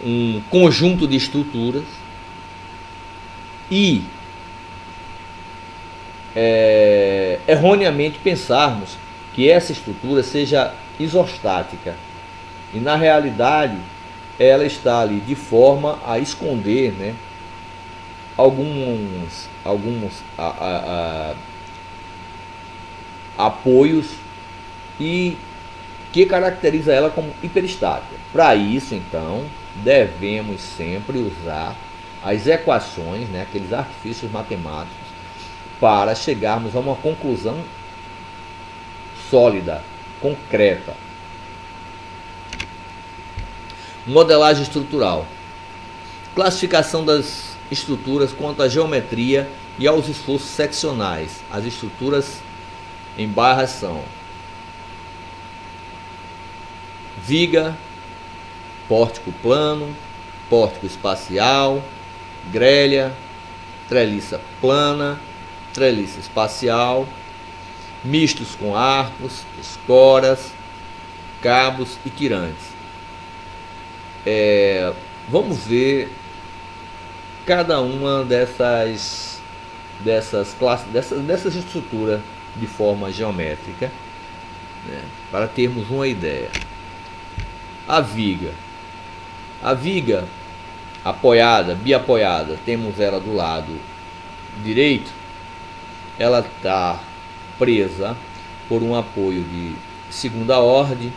um conjunto de estruturas e erroneamente pensarmos que essa estrutura seja isostática, e na realidade ela está ali de forma a esconder, né, alguns apoios e que caracteriza ela como hiperestática. Para isso, então, devemos sempre usar as equações, né, aqueles artifícios matemáticos para chegarmos a uma conclusão sólida, concreta. Modelagem estrutural. Classificação das estruturas quanto à geometria e aos esforços seccionais. As estruturas em barras são viga, pórtico plano, pórtico espacial, grelha, treliça plana, treliça espacial, mistos com arcos, escoras, cabos e tirantes. Vamos ver cada uma dessas classes, dessas estruturas de forma geométrica, né, para termos uma ideia. A viga apoiada, biapoiada, temos ela do lado direito, ela está presa por um apoio de segunda ordem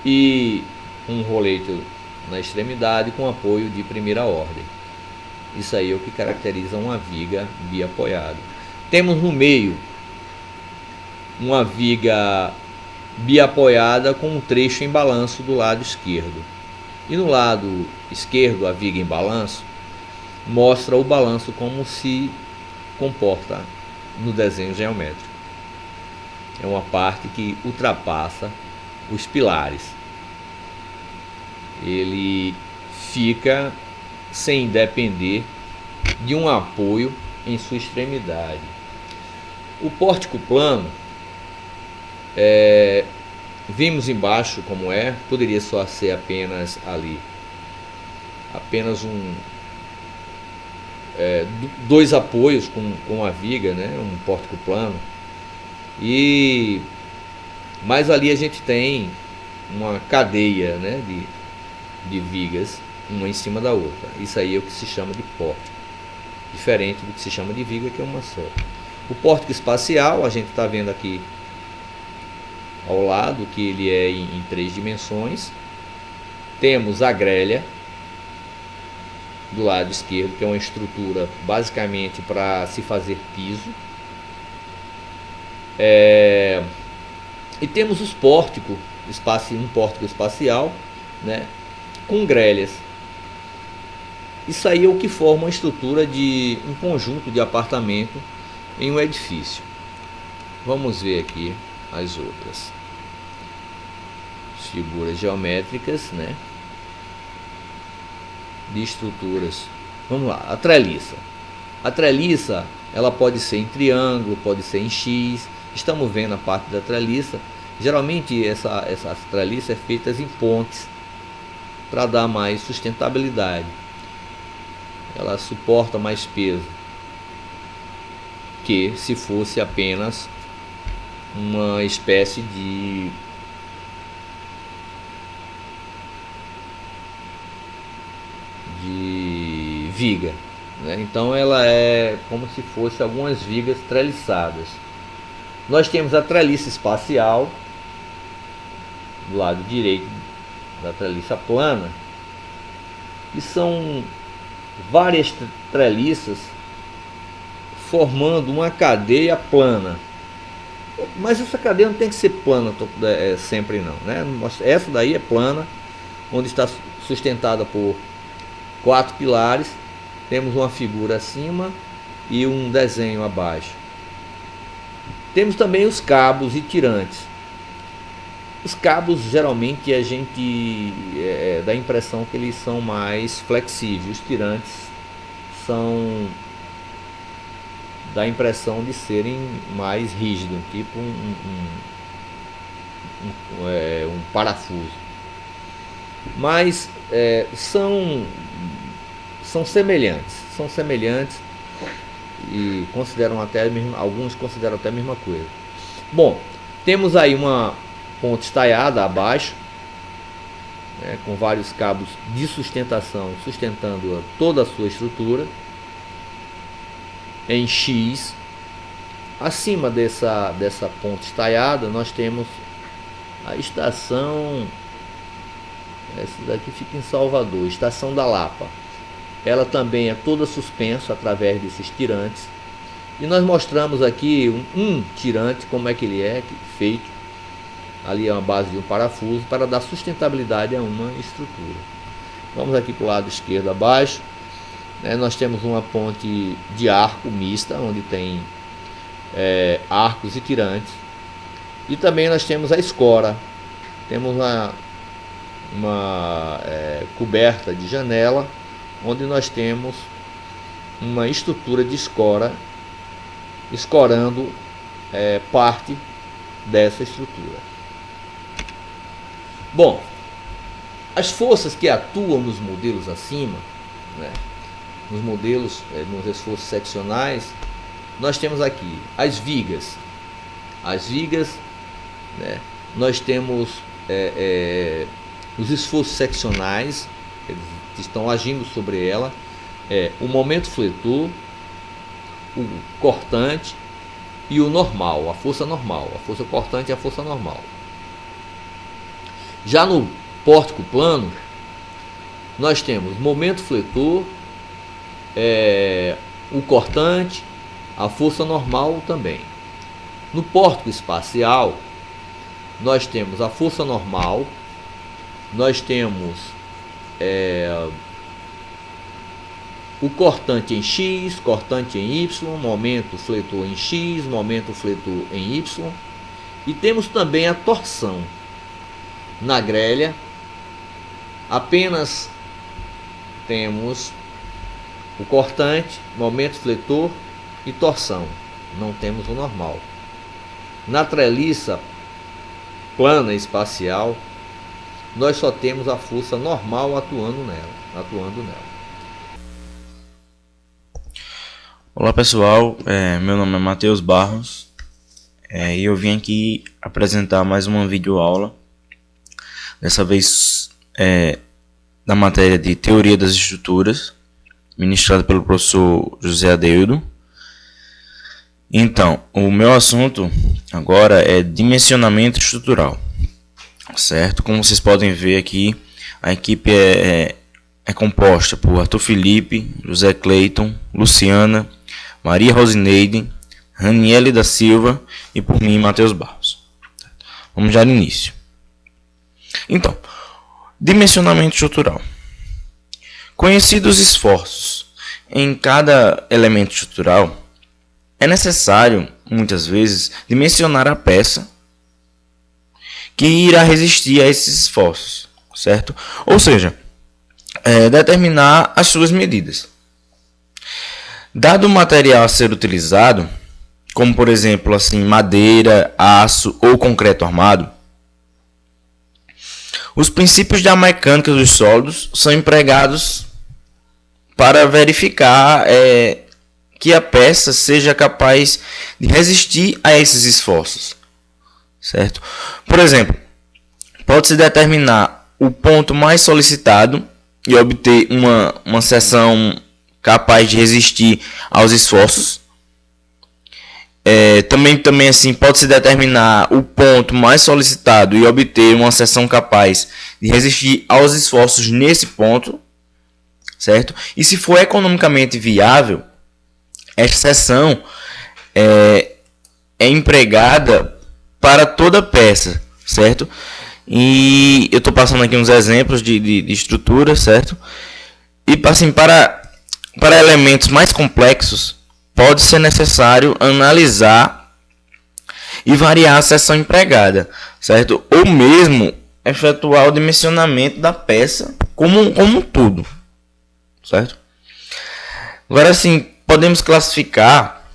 e um rolete na extremidade com apoio de primeira ordem. Isso aí é o que caracteriza uma viga biapoiada. Temos no meio uma viga biapoiada com um trecho em balanço do lado esquerdo. E no lado esquerdo, a viga em balanço mostra o balanço como se comporta no desenho geométrico. É uma parte que ultrapassa os pilares. Ele fica sem depender de um apoio em sua extremidade. O pórtico plano, vimos embaixo como poderia só ser apenas ali, apenas dois apoios com a viga, né, um pórtico plano, mas ali a gente tem uma cadeia, né, de vigas, uma em cima da outra. Isso aí é o que se chama de pórtico, diferente do que se chama de viga, que é uma só. O pórtico espacial, a gente está vendo aqui ao lado que ele é em 3 dimensões. Temos a grelha do lado esquerdo, que é uma estrutura basicamente para se fazer piso. E temos os pórticos, um pórtico espacial, né, com grelhas. Isso aí é o que forma uma estrutura de um conjunto de apartamento em um edifício. Vamos ver aqui as outras figuras geométricas, né, de estruturas. Vamos lá, a treliça. A treliça, ela pode ser em triângulo, pode ser em X. Estamos vendo a parte da treliça. Geralmente essa treliça é feita em pontes para dar mais sustentabilidade. Ela suporta mais peso que se fosse apenas uma espécie de viga, né? Então ela é como se fosse algumas vigas treliçadas. Nós temos a treliça espacial do lado direito da treliça plana, que são várias treliças formando uma cadeia plana. Mas essa cadeia não tem que ser plana sempre não, né? Essa daí é plana, onde está sustentada por 4 pilares. Temos uma figura acima e um desenho abaixo. Temos também os cabos e tirantes. Os cabos, geralmente, a gente dá a impressão que eles são mais flexíveis. Os tirantes dá a impressão de serem mais rígidos, tipo um parafuso. Mas são semelhantes e alguns consideram até a mesma coisa. Bom, temos aí uma ponte estaiada abaixo, né, com vários cabos de sustentação sustentando toda a sua estrutura em X. Acima dessa ponte estaiada nós temos a estação, essa daqui fica em Salvador, Estação da Lapa. Ela também é toda suspensa através desses tirantes E nós mostramos aqui um tirante, como é que ele é feito. Ali é uma base de um parafuso para dar sustentabilidade a uma estrutura. Vamos aqui para o lado esquerdo abaixo. Nós temos uma ponte de arco mista, onde tem arcos e tirantes. E também nós temos a escora. Temos uma coberta de janela, onde nós temos uma estrutura de escora, escorando parte dessa estrutura. Bom, as forças que atuam nos modelos acima, nos modelos, nos esforços seccionais, nós temos aqui as vigas. As vigas, nós temos os esforços seccionais, eles estão agindo sobre ela, o momento fletor, o cortante e o normal, a força normal, a força cortante e a força normal. Já no pórtico plano, nós temos momento fletor, o cortante, a força normal também. No pórtico espacial, nós temos a força normal, nós temos o cortante em X, cortante em Y, momento fletor em X, momento fletor em Y, e temos também a torção. Na grelha, apenas temos o cortante, momento fletor e torção, não temos o normal. Na treliça plana espacial, nós só temos a força normal atuando nela. Olá pessoal, meu nome é Matheus Barros e eu vim aqui apresentar mais uma videoaula, dessa vez da matéria de Teoria das Estruturas, ministrada pelo professor José Adeildo. Então, o meu assunto agora é dimensionamento estrutural, certo? Como vocês podem ver aqui, a equipe é composta por Arthur Felipe, José Cleiton, Luciana, Maria Rosineide, Raniele da Silva e por mim, Matheus Barros. Vamos já no início. Então, dimensionamento estrutural. Conhecidos os esforços em cada elemento estrutural, é necessário, muitas vezes, dimensionar a peça que irá resistir a esses esforços, certo? Ou seja, determinar as suas medidas. Dado o material a ser utilizado, como por exemplo assim, madeira, aço ou concreto armado, os princípios da mecânica dos sólidos são empregados para verificar que a peça seja capaz de resistir a esses esforços, certo? Por exemplo, pode-se determinar o ponto mais solicitado e obter uma seção capaz de resistir aos esforços. Também assim, pode-se determinar o ponto mais solicitado e obter uma seção capaz de resistir aos esforços nesse ponto, certo? E se for economicamente viável, esta seção é empregada para toda peça, certo? E eu estou passando aqui uns exemplos de estrutura, certo? E assim, para elementos mais complexos, pode ser necessário analisar e variar a seção empregada, certo? Ou mesmo efetuar o dimensionamento da peça como um todo, certo? Agora sim, podemos classificar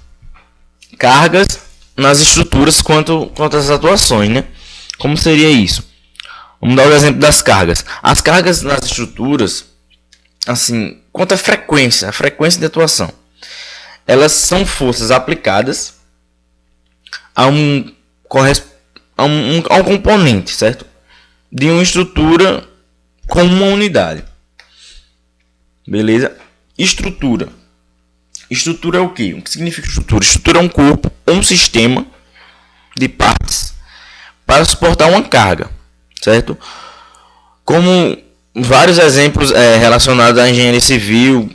cargas nas estruturas quanto às atuações, né? Como seria isso? Vamos dar o exemplo das cargas. As cargas nas estruturas, assim, quanto à frequência, a frequência de atuação, elas são forças aplicadas a um componente, certo? De uma estrutura com uma unidade. Beleza? Estrutura. Estrutura é o quê? O que significa estrutura? Estrutura é um corpo ou um sistema de partes para suportar uma carga, certo? Como vários exemplos relacionados à engenharia civil,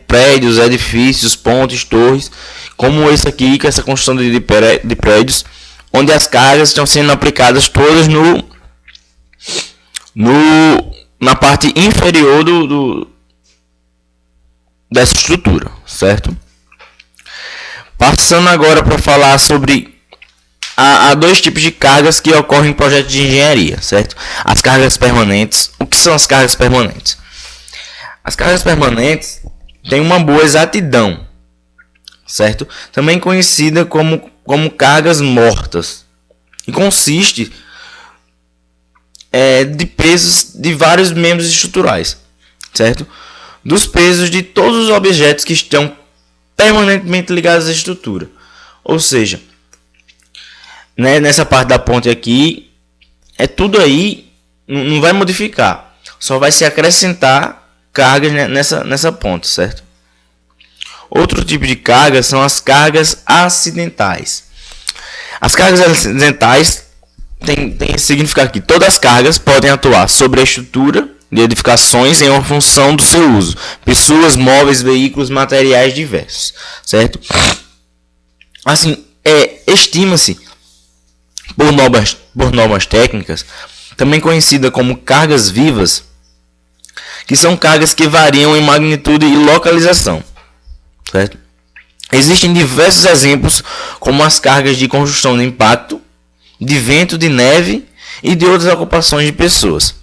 prédios, edifícios, pontes, torres, como esse aqui, com essa construção de prédios, onde as cargas estão sendo aplicadas todas na parte inferior dessa estrutura, certo? Passando agora para falar sobre há dois tipos de cargas que ocorrem em projetos de engenharia, certo? As cargas permanentes. O que são as cargas permanentes? As cargas permanentes têm uma boa exatidão, certo? Também conhecida como cargas mortas, e consiste de pesos de vários membros estruturais, certo? Dos pesos de todos os objetos que estão permanentemente ligados à estrutura. Ou seja, né, nessa parte da ponte aqui, tudo aí não vai modificar, só vai se acrescentar cargas nessa ponte, certo? Outro tipo de carga são as cargas acidentais. As cargas acidentais tem significado que todas as cargas podem atuar sobre a estrutura de edificações em uma função do seu uso, pessoas, móveis, veículos, materiais diversos, certo? Assim, estima-se por normas técnicas, também conhecida como cargas vivas, que são cargas que variam em magnitude e localização, certo? Existem diversos exemplos, como as cargas de construção de impacto, de vento, de neve e de outras ocupações de pessoas.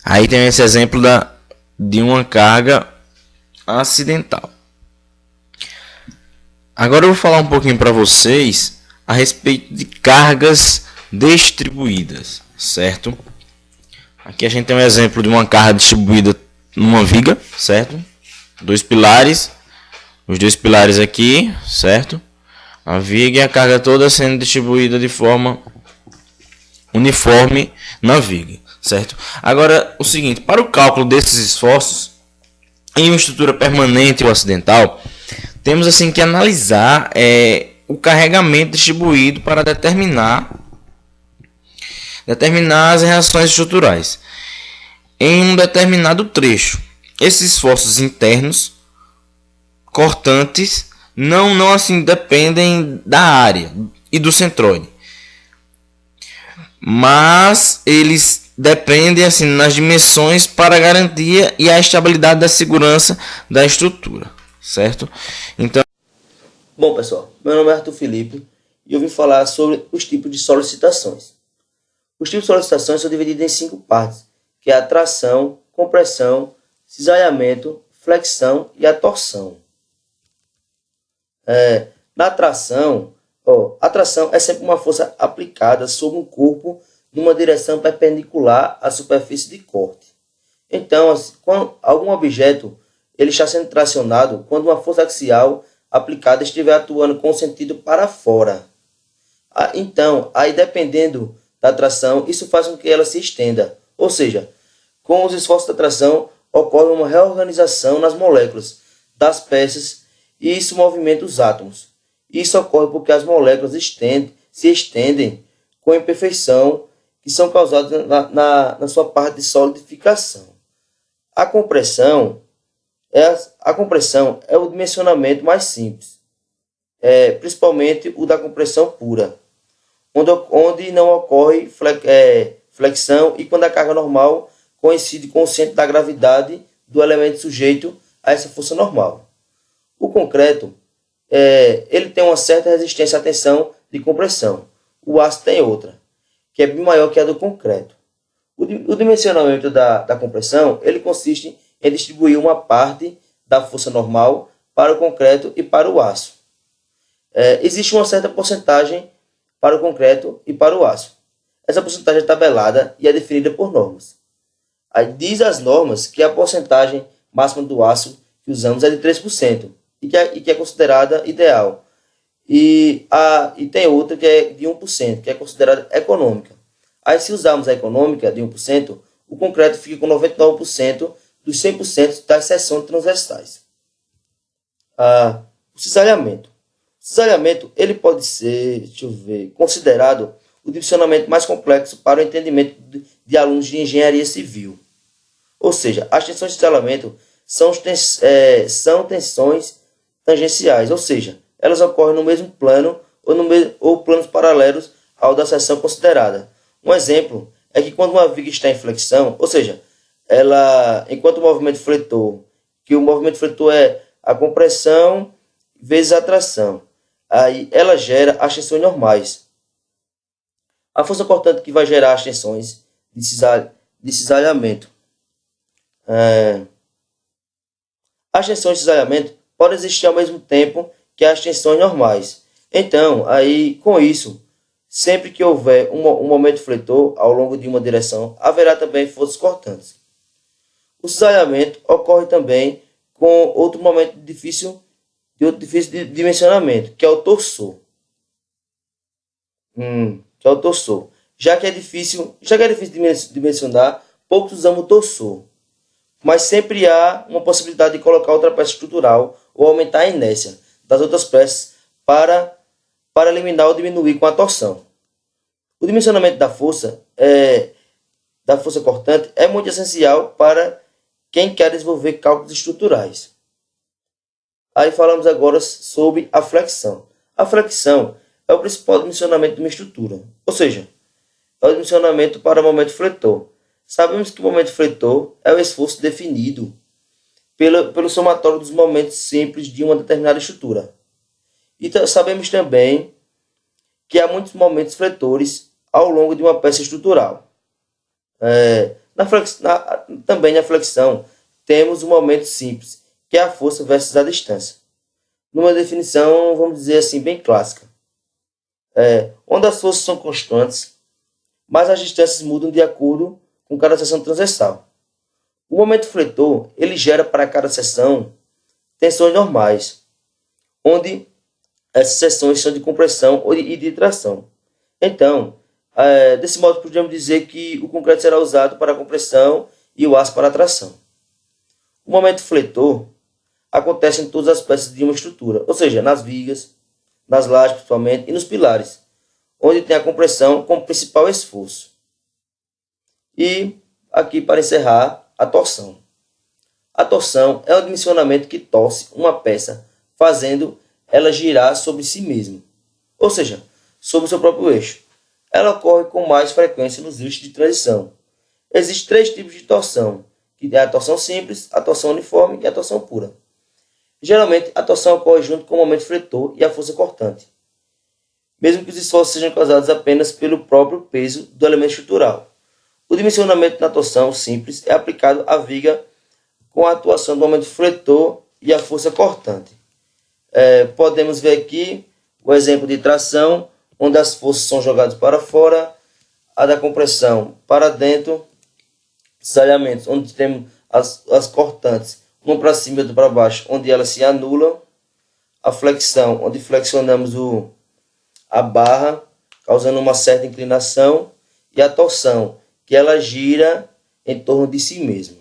Aí tem esse exemplo de uma carga acidental. Agora eu vou falar um pouquinho para vocês a respeito de cargas distribuídas, certo? Aqui a gente tem um exemplo de uma carga distribuída numa viga, certo? Dois pilares, os dois pilares aqui, certo? A viga e a carga toda sendo distribuída de forma uniforme na viga, certo? Agora, o seguinte, para o cálculo desses esforços em uma estrutura permanente ou acidental, temos assim que analisar o carregamento distribuído para determinar as reações estruturais em um determinado trecho. Esses esforços internos cortantes não assim dependem da área e do centroide, mas eles dependem assim nas dimensões para a garantia e a estabilidade da segurança da estrutura, certo? Então, bom pessoal, meu nome é Arthur Felipe e eu vim falar sobre os tipos de solicitações. Os tipos de solicitações são divididos em 5 partes, que é a tração, compressão, cisalhamento, flexão e a torção. Na tração, a tração é sempre uma força aplicada sobre um corpo numa direção perpendicular à superfície de corte. Então, quando algum objeto ele está sendo tracionado quando uma força axial aplicada estiver atuando com sentido para fora. Então, aí dependendo da tração, isso faz com que ela se estenda. Ou seja, com os esforços da tração, ocorre uma reorganização nas moléculas das peças e isso movimenta os átomos. Isso ocorre porque as moléculas se estendem com imperfeição que são causadas na sua parte de solidificação. A compressão é o dimensionamento mais simples, principalmente o da compressão pura, onde não ocorre flexão e quando a carga normal coincide com o centro da gravidade do elemento sujeito a essa força normal. O concreto ele tem uma certa resistência à tensão de compressão. O aço tem outra, que é bem maior que a do concreto. O dimensionamento da compressão ele consiste em distribuir uma parte da força normal para o concreto e para o aço. Existe uma certa porcentagem para o concreto e para o aço. Essa porcentagem é tabelada e é definida por normas. Aí diz as normas que a porcentagem máxima do aço que usamos é de 3% e que é considerada ideal. E tem outra que é de 1%, que é considerada econômica. Aí se usarmos a econômica de 1%, o concreto fica com 99% dos 100% das seções transversais. O cisalhamento. O cisalhamento ele pode ser, considerado o dimensionamento mais complexo para o entendimento de alunos de engenharia civil. Ou seja, as tensões de cisalhamento são tensões tangenciais, ou seja, elas ocorrem no mesmo plano ou planos paralelos ao da seção considerada. Um exemplo é que quando uma viga está em flexão, ou seja, enquanto o movimento fletor, que o movimento fletor é a compressão vezes a tração, aí ela gera as tensões normais. A força cortante que vai gerar as tensões de cisalhamento. As tensões de cisalhamento podem existir ao mesmo tempo que as tensões normais. Então, aí, com isso, sempre que houver um momento fletor ao longo de uma direção, haverá também forças cortantes. O cisalhamento ocorre também com outro momento difícil de dimensionamento, que é o torsor. Já que é difícil de dimensionar, poucos usam o torsor. Mas sempre há uma possibilidade de colocar outra peça estrutural ou aumentar a inércia das outras peças para eliminar ou diminuir com a torção. O dimensionamento da força cortante é muito essencial para quem quer desenvolver cálculos estruturais. Aí falamos agora sobre a flexão. A flexão é o principal dimensionamento de uma estrutura, ou seja, é o dimensionamento para o momento fletor. Sabemos que o momento fletor é o esforço definido pelo somatório dos momentos simples de uma determinada estrutura. E sabemos também que há muitos momentos fletores ao longo de uma peça estrutural. Também na flexão temos um momento simples, que é a força versus a distância. Numa definição, vamos dizer assim, bem clássica. Onde as forças são constantes, mas as distâncias mudam de acordo com cada seção transversal. O momento fletor, ele gera para cada seção tensões normais, onde essas seções são de compressão e de tração. Então, desse modo, podemos dizer que o concreto será usado para a compressão e o aço para a tração. O momento fletor acontece em todas as peças de uma estrutura, ou seja, nas vigas, nas lajes principalmente, e nos pilares, onde tem a compressão como principal esforço. E aqui, para encerrar, a torção. A torção é o dimensionamento que torce uma peça, fazendo ela girar sobre si mesma, ou seja, sobre o seu próprio eixo. Ela ocorre com mais frequência nos eixos de transição. Existem 3 tipos de torção, que é a torção simples, a torção uniforme e a torção pura. Geralmente, a torção ocorre junto com o momento fletor e a força cortante, mesmo que os esforços sejam causados apenas pelo próprio peso do elemento estrutural. O dimensionamento na torção simples é aplicado à viga com a atuação do momento fletor e a força cortante. Podemos ver aqui o exemplo de tração, onde as forças são jogadas para fora, a da compressão para dentro, cisalhamentos, onde temos as cortantes, uma para cima e outra para baixo, onde elas se anulam, a flexão, onde flexionamos a barra, causando uma certa inclinação, e a torção, que ela gira em torno de si mesma.